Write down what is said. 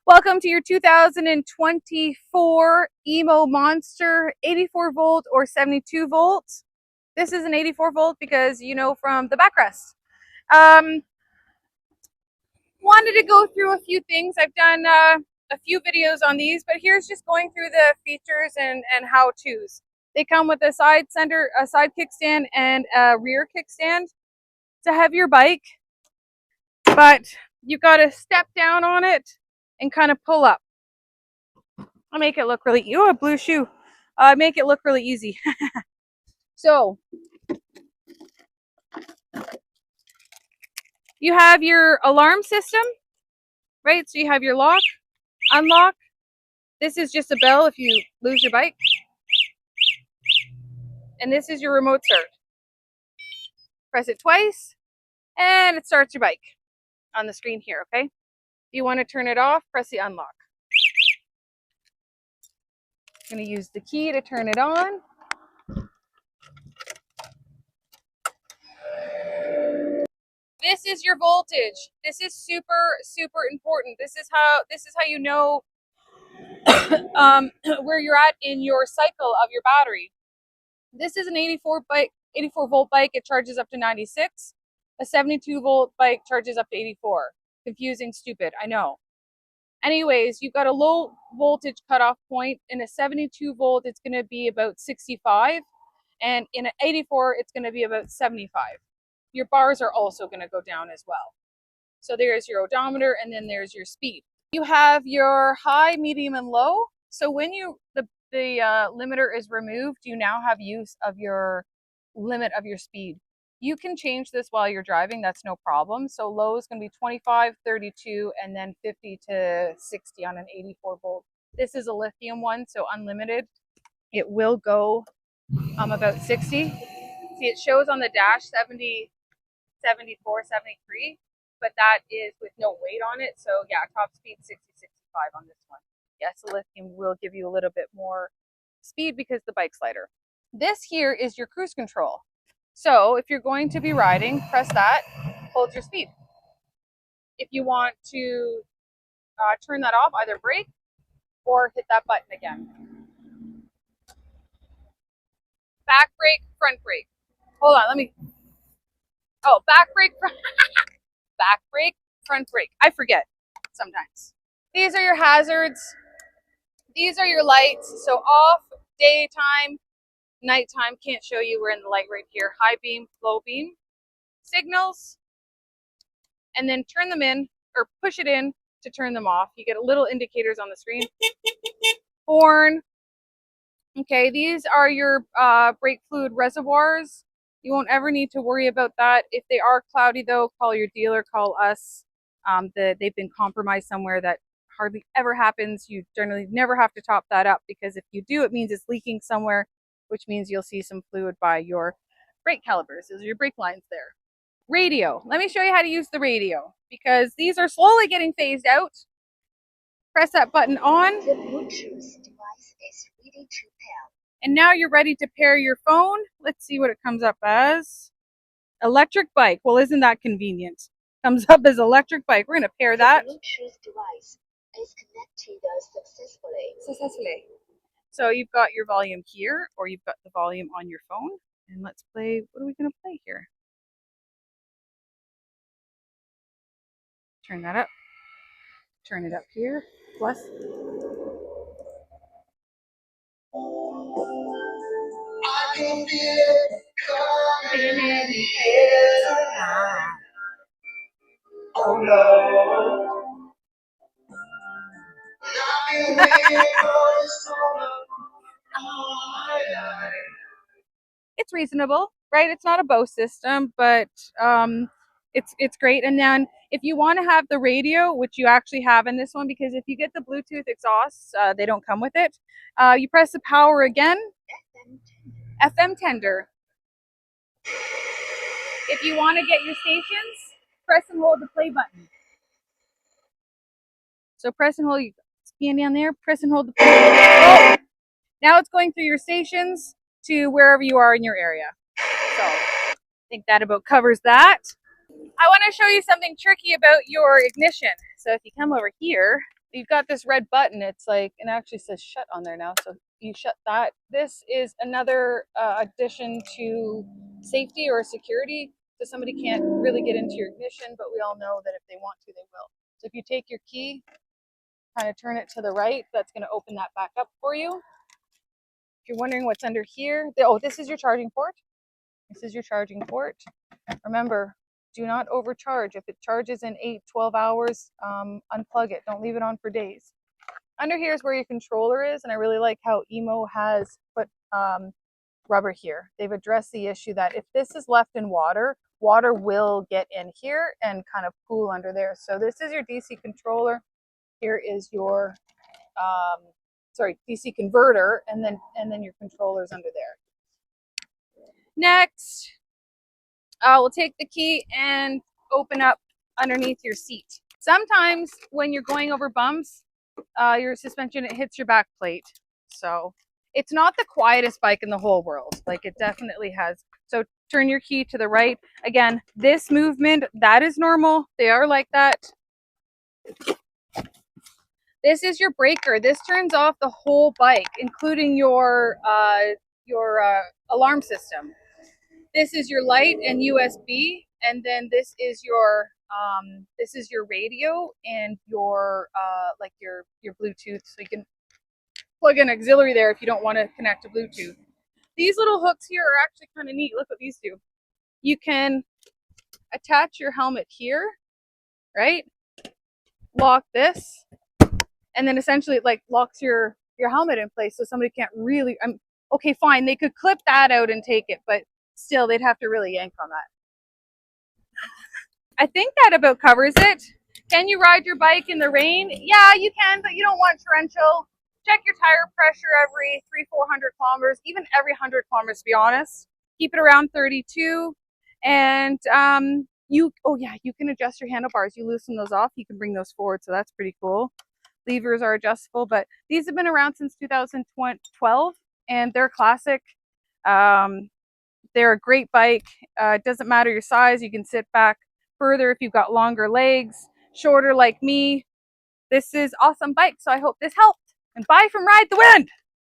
Welcome to your 2024 Emmo Monster 84 volt or 72 volt. This is an 84 volt because you know from the backrest. Wanted to go through a few things. I've done a few videos on these, but here's just going through the features and how-tos. They come with a side kickstand and a rear kickstand. It's a heavier bike, but you got to step down on it and kind of pull up. I'll make it look really, a blue shoe. Make it look really easy. So you have your alarm system, right? So you have your lock, unlock. This is just a bell if you lose your bike. And this is your remote start. Press it twice and it starts your bike on the screen here, okay? If you want to turn it off, press the unlock. I'm going to use the key to turn it on. This is your voltage. This is super important. This is how you know where you're at in your cycle of your battery. This is an 84 volt bike. It charges up to 96. A 72 volt bike charges up to 84. Confusing, stupid, I know. Anyways, you've got a low voltage cutoff point. In a 72 volt, it's going to be about 65. And in an 84, it's going to be about 75. Your bars are also going to go down as well. So there's your odometer, and then there's your speed. You have your high, medium, and low. So when the limiter is removed, you now have use of your limit of your speed. You can change this while you're driving. That's no problem. So low is going to be 25, 32, and then 50 to 60 on an 84 volt. This is a lithium one, so unlimited. It will go about 60. See, it shows on the dash 70, 74, 73, but that is with no weight on it. So yeah, top speed 60, 65 on this one. Yes, the lithium will give you a little bit more speed because the bike's lighter. This here is your cruise control. So if you're going to be riding, press that, hold your speed. If you want to turn that off, either brake or hit that button again. Back brake, front brake. Hold on, back brake, back brake, front brake. I forget sometimes. These are your hazards. These are your lights. So off, daytime, nighttime. Can't show you. We're in the light right here. High beam, low beam. Signals. And then turn them in or push it in to turn them off. You get little indicators on the screen. Horn. Okay, these are your brake fluid reservoirs. You won't ever need to worry about that. If they are cloudy though, call your dealer, call us. They've been compromised somewhere. That hardly ever happens. You generally never have to top that up, because if you do, it means it's leaking somewhere, which means you'll see some fluid by your brake calipers. Those are your brake lines there. Radio. Let me show you how to use the radio, because these are slowly getting phased out. Press that button on. The Bluetooth device is ready to pair. And now you're ready to pair your phone. Let's see what it comes up as. Electric bike. Well, isn't that convenient? Comes up as electric bike. We're going to pair that. The Bluetooth device is connected successfully. So you've got your volume here, or you've got the volume on your phone. And let's play. What are we going to play here? Turn that up. Turn it up here. Plus. I can feel it coming in the air tonight. Oh no. I've been waiting for this moment all my life. It's reasonable, right? It's not a Bose system, but it's great. And then if you want to have the radio, which you actually have in this one, because if you get the Bluetooth exhausts, they don't come with it. You press the power again. FM tender. If you want to get your stations, press and hold the play button. So press and hold, you scan down there, press and hold the play button. Oh! Now it's going through your stations to wherever you are in your area. So I think that about covers that. I want to show you something tricky about your ignition. So if you come over here, you've got this red button. It's like, and it actually says shut on there now. So you shut that. This is another addition to safety or security. So somebody can't really get into your ignition, but we all know that if they want to, they will. So if you take your key, kind of turn it to the right, that's going to open that back up for you. If you're wondering what's under here, oh, this is your charging port. This is your charging port. Remember, do not overcharge. If it charges in 8, 12 hours, unplug it. Don't leave it on for days. Under here is where your controller is, and I really like how Emmo has put rubber here. They've addressed the issue that if this is left in water, water will get in here and kind of pool under there. So this is your DC controller. Here is your DC converter, and then your controllers under there. Next, we'll take the key and open up underneath your seat. Sometimes when you're going over bumps, your suspension, it hits your back plate. So it's not the quietest bike in the whole world. Like, it definitely has. So turn your key to the right. Again, this movement, that is normal. They are like that. This is your breaker. This turns off the whole bike, including your alarm system. This is your light and USB, and then this is your radio and your like your Bluetooth. So you can plug in auxiliary there if you don't want to connect to Bluetooth. These little hooks here are actually kind of neat. Look what these do. You can attach your helmet here, right? Lock this, and then essentially it like locks your helmet in place, so somebody can't really. Okay, fine. They could clip that out and take it, but still, they'd have to really yank on that. I think that about covers it. Can you ride your bike in the rain? Yeah, you can, but you don't want torrential. Check your tire pressure every 300-400 kilometers, even every 100 kilometers, to be honest. Keep it around 32. And you can adjust your handlebars. You loosen those off, you can bring those forward, so that's pretty cool. Levers are adjustable, but these have been around since 2012, and they're classic. They're a great bike. It doesn't matter your size. You can sit back further if you've got longer legs, shorter like me. This is awesome bike, so I hope this helped. And bye from Ride the Wind.